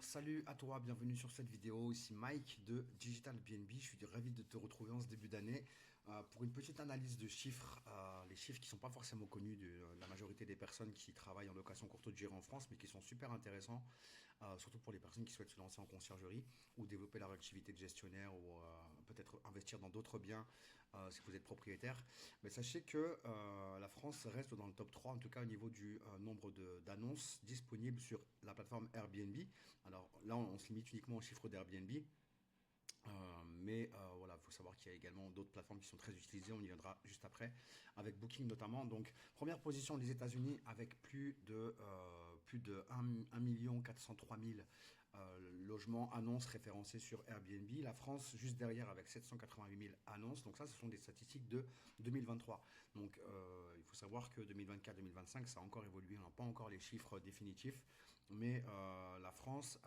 Salut à toi, bienvenue sur cette vidéo. Ici Mike de Digital BNB. Je suis ravi de te retrouver en ce début d'année pour une petite analyse de chiffres. Les chiffres qui ne sont pas forcément connus de la majorité des personnes qui travaillent en location courte durée en France, mais qui sont super intéressants, surtout pour les personnes qui souhaitent se lancer en conciergerie ou développer leur activité de gestionnaire ou peut-être investir dans d'autres biens si vous êtes propriétaire. Mais sachez que la France reste dans le top 3, en tout cas au niveau du nombre d'annonces disponibles sur la plateforme Airbnb. Alors là, on se limite uniquement au chiffre d'Airbnb. Voilà, il faut savoir qu'il y a également d'autres plateformes qui sont très utilisées, on y viendra juste après, avec Booking notamment. Donc, première position des États-Unis avec plus de 1 403 000 logements annonces référencés sur Airbnb. La France, juste derrière, avec 788 000 annonces. Donc ça, ce sont des statistiques de 2023. Donc, il faut savoir que 2024-2025, ça a encore évolué. On n'a pas encore les chiffres définitifs. Mais la France,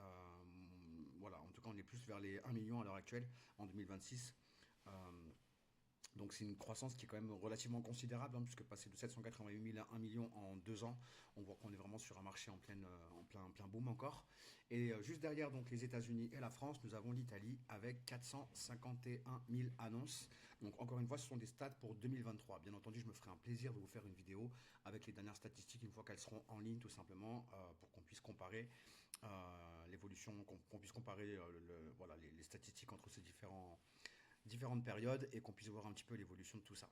voilà, en tout cas, on est plus vers les 1 million à l'heure actuelle, en 2026. Euh, donc c'est une croissance qui est quand même relativement considérable, hein, puisque passer de 788 000 à 1 million en 2 ans, on voit qu'on est vraiment sur un marché en plein boom encore. Et juste derrière donc les États-Unis et la France, nous avons l'Italie avec 451 000 annonces. Donc encore une fois, ce sont des stats pour 2023. Bien entendu, je me ferai un plaisir de vous faire une vidéo avec les dernières statistiques une fois qu'elles seront en ligne, tout simplement, pour qu'on puisse comparer l'évolution, qu'on puisse comparer voilà, les statistiques entre ces différentes périodes et qu'on puisse voir un petit peu l'évolution de tout ça.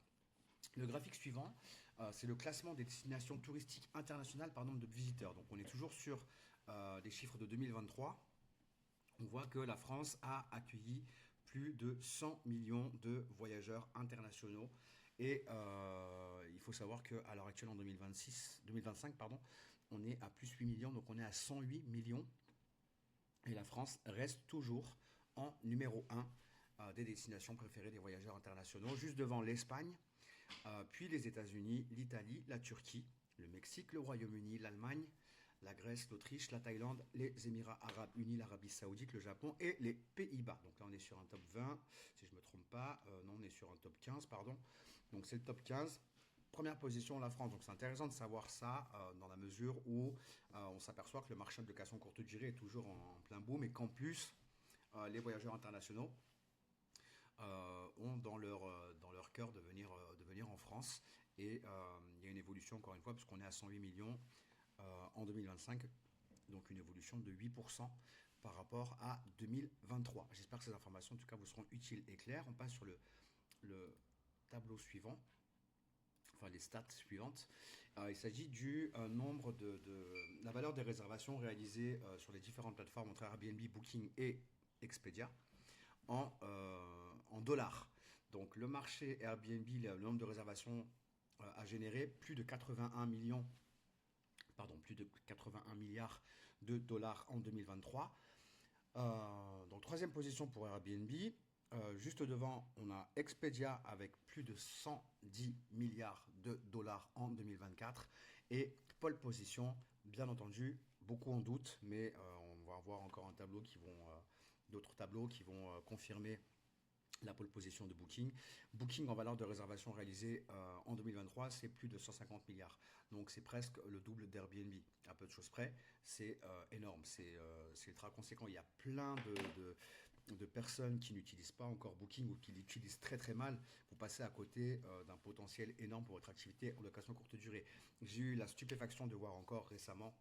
Le graphique suivant, c'est le classement des destinations touristiques internationales par nombre de visiteurs. Donc on est toujours sur des chiffres de 2023. On voit que la France a accueilli plus de 100 millions de voyageurs internationaux. Et il faut savoir qu'à l'heure actuelle, en 2025, pardon, on est à plus 8 millions, donc on est à 108 millions. Et la France reste toujours en numéro 1 des destinations préférées des voyageurs internationaux, juste devant l'Espagne, puis les États-Unis, l'Italie, la Turquie, le Mexique, le Royaume-Uni, l'Allemagne, la Grèce, l'Autriche, la Thaïlande, les Émirats Arabes Unis, l'Arabie Saoudite, le Japon et les Pays-Bas. Donc là, on est sur un top 20, si je ne me trompe pas. Non, on est sur un top 15, pardon. Donc c'est le top 15. Première position, la France. Donc c'est intéressant de savoir ça dans la mesure où on s'aperçoit que le marché de location courte durée est toujours en plein boom et qu'en plus, les voyageurs internationaux ont dans leur cœur de venir en France. Et il y a une évolution, encore une fois, puisqu'on est à 108 millions en 2025, donc une évolution de 8% par rapport à 2023. J'espère que ces informations, en tout cas, vous seront utiles et claires. On passe sur le tableau suivant, enfin les stats suivantes. Il s'agit du nombre de la valeur des réservations réalisées sur les différentes plateformes entre Airbnb, Booking et Expedia en dollars. Donc le marché Airbnb, le nombre de réservations a généré plus de 81 milliards de dollars en 2023. Donc troisième position pour Airbnb. Juste devant, on a Expedia avec plus de 110 milliards de dollars en 2024. Et pole position, bien entendu, beaucoup en doute, mais on va avoir encore d'autres tableaux qui vont confirmer la pole position de Booking. Booking en valeur de réservation réalisée en 2023, c'est plus de 150 milliards. Donc c'est presque le double d'Airbnb. À peu de choses près, c'est énorme, c'est ultra conséquent. Il y a plein de personnes qui n'utilisent pas encore Booking ou qui l'utilisent très très mal. Vous passez à côté d'un potentiel énorme pour votre activité en location courte durée. J'ai eu la stupéfaction de voir encore récemment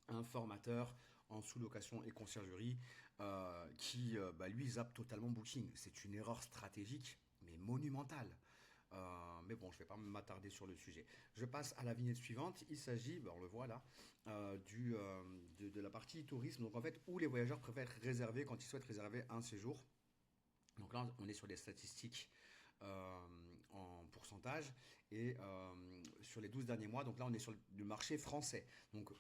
un formateur en sous-location et conciergerie qui, lui, zappe totalement Booking. C'est une erreur stratégique, mais monumentale. Mais bon, je ne vais pas m'attarder sur le sujet. Je passe à la vignette suivante. Il s'agit, on le voit là, de la partie tourisme. Donc en fait, où les voyageurs préfèrent réserver quand ils souhaitent réserver un séjour. Donc là, on est sur des statistiques en pourcentage et sur les 12 derniers mois. Donc là, on est sur le marché français. Donc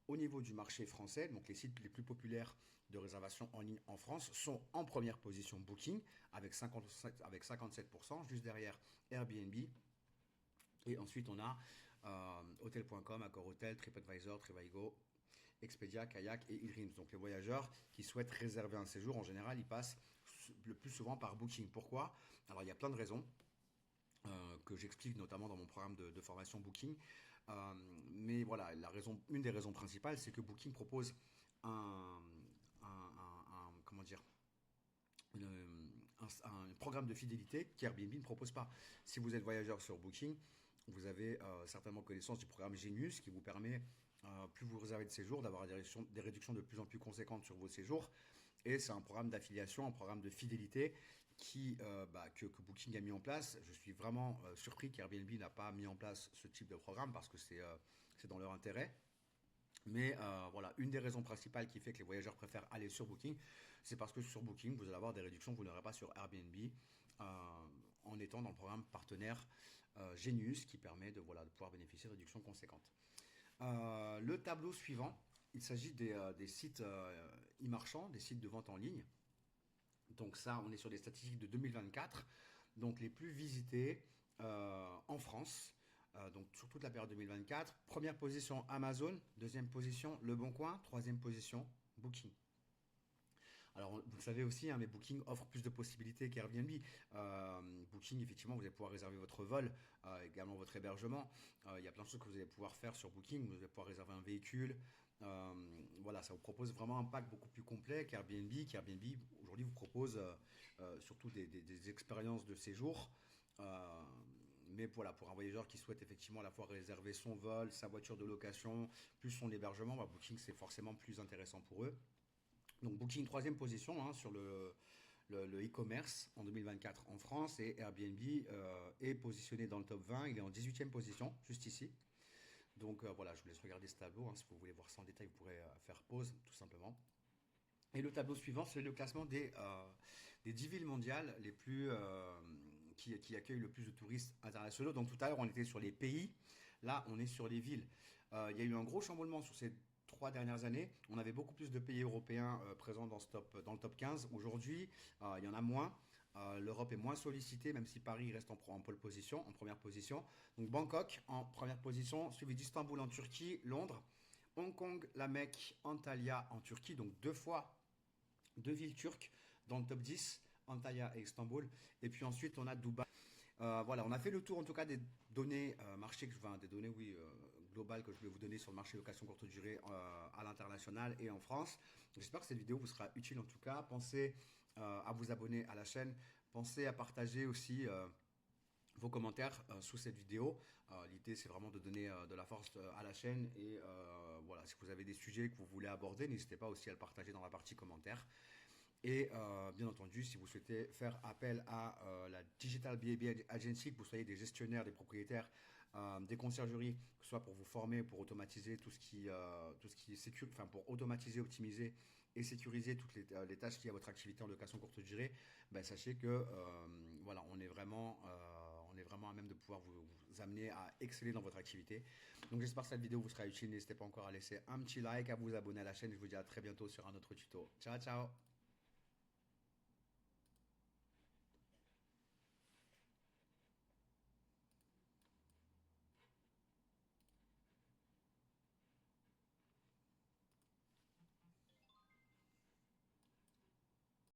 au niveau du marché français, donc les sites les plus populaires de réservation en ligne en France sont en première position Booking avec 57%, juste derrière Airbnb. Et ensuite, on a Hotel.com, Accor Hotel, TripAdvisor, Trivago, Expedia, Kayak et eDreams. Donc les voyageurs qui souhaitent réserver un séjour, en général, ils passent le plus souvent par Booking. Pourquoi? Alors, il y a plein de raisons. Que j'explique notamment dans mon programme de formation Booking. Mais voilà, une des raisons principales, c'est que Booking propose un dire, un programme de fidélité qu'Airbnb ne propose pas. Si vous êtes voyageur sur Booking, vous avez certainement connaissance du programme Genius qui vous permet, plus vous réservez de séjours, d'avoir des réductions de plus en plus conséquentes sur vos séjours. Et c'est un programme d'affiliation, un programme de fidélité que Booking a mis en place. Je suis vraiment surpris qu'Airbnb n'a pas mis en place ce type de programme parce que c'est dans leur intérêt. Mais voilà, une des raisons principales qui fait que les voyageurs préfèrent aller sur Booking, c'est parce que sur Booking, vous allez avoir des réductions que vous n'aurez pas sur Airbnb en étant dans le programme partenaire Genius qui permet de pouvoir bénéficier de réductions conséquentes. Le tableau suivant, il s'agit des sites e-marchands, des sites de vente en ligne. Donc ça, on est sur des statistiques de 2024, donc les plus visités en France. Donc sur toute la période 2024. Première position Amazon, deuxième position Le Bon Coin, troisième position Booking. Alors vous le savez aussi, hein, mais Booking offre plus de possibilités qu'Airbnb. Booking, effectivement, vous allez pouvoir réserver votre vol, également votre hébergement. Il y a plein de choses que vous allez pouvoir faire sur Booking. Vous allez pouvoir réserver un véhicule. Voilà, ça vous propose vraiment un pack beaucoup plus complet qu'Airbnb. Qu'Airbnb aujourd'hui vous propose surtout des expériences de séjour. Mais voilà, pour un voyageur qui souhaite effectivement à la fois réserver son vol, sa voiture de location, plus son hébergement, Booking c'est forcément plus intéressant pour eux. Donc Booking troisième position hein, sur le e-commerce en 2024 en France et Airbnb est positionné dans le top 20, il est en 18e position, juste ici. Donc voilà, je vous laisse regarder ce tableau, hein, si vous voulez voir ça en détail, vous pourrez faire pause tout simplement. Et le tableau suivant, c'est le classement des 10 villes mondiales les plus, qui accueillent le plus de touristes internationaux. Donc tout à l'heure, on était sur les pays, là, on est sur les villes. Il y a eu un gros chamboulement sur ces 3 dernières années. On avait beaucoup plus de pays européens présents dans le top 15. Aujourd'hui, il y en a moins. L'Europe est moins sollicitée, même si Paris reste en pole position, en première position. Donc Bangkok en première position, suivi d'Istanbul en Turquie, Londres, Hong Kong, la Mecque, Antalya en Turquie, donc deux villes turques dans le top 10, Antalya et Istanbul. Et puis ensuite, on a Dubaï. Voilà, on a fait le tour en tout cas des données globales que je voulais vous donner sur le marché location courte durée à l'international et en France. J'espère que cette vidéo vous sera utile en tout cas. Pensez à vous abonner à la chaîne. Pensez à partager aussi vos commentaires sous cette vidéo. L'idée c'est vraiment de donner de la force à la chaîne et voilà, si vous avez des sujets que vous voulez aborder, n'hésitez pas aussi à le partager dans la partie commentaires. Et bien entendu, si vous souhaitez faire appel à la Digital B&B Agency, que vous soyez des gestionnaires, des propriétaires, des conciergeries, que ce soit pour vous former, pour automatiser tout ce qui est pour automatiser, optimiser et sécuriser toutes les tâches liées à votre activité en location courte durée, sachez que voilà, on est vraiment à même de pouvoir vous amener à exceller dans votre activité. Donc j'espère que cette vidéo vous sera utile. N'hésitez pas encore à laisser un petit like, à vous abonner à la chaîne. Je vous dis à très bientôt sur un autre tuto. Ciao, ciao!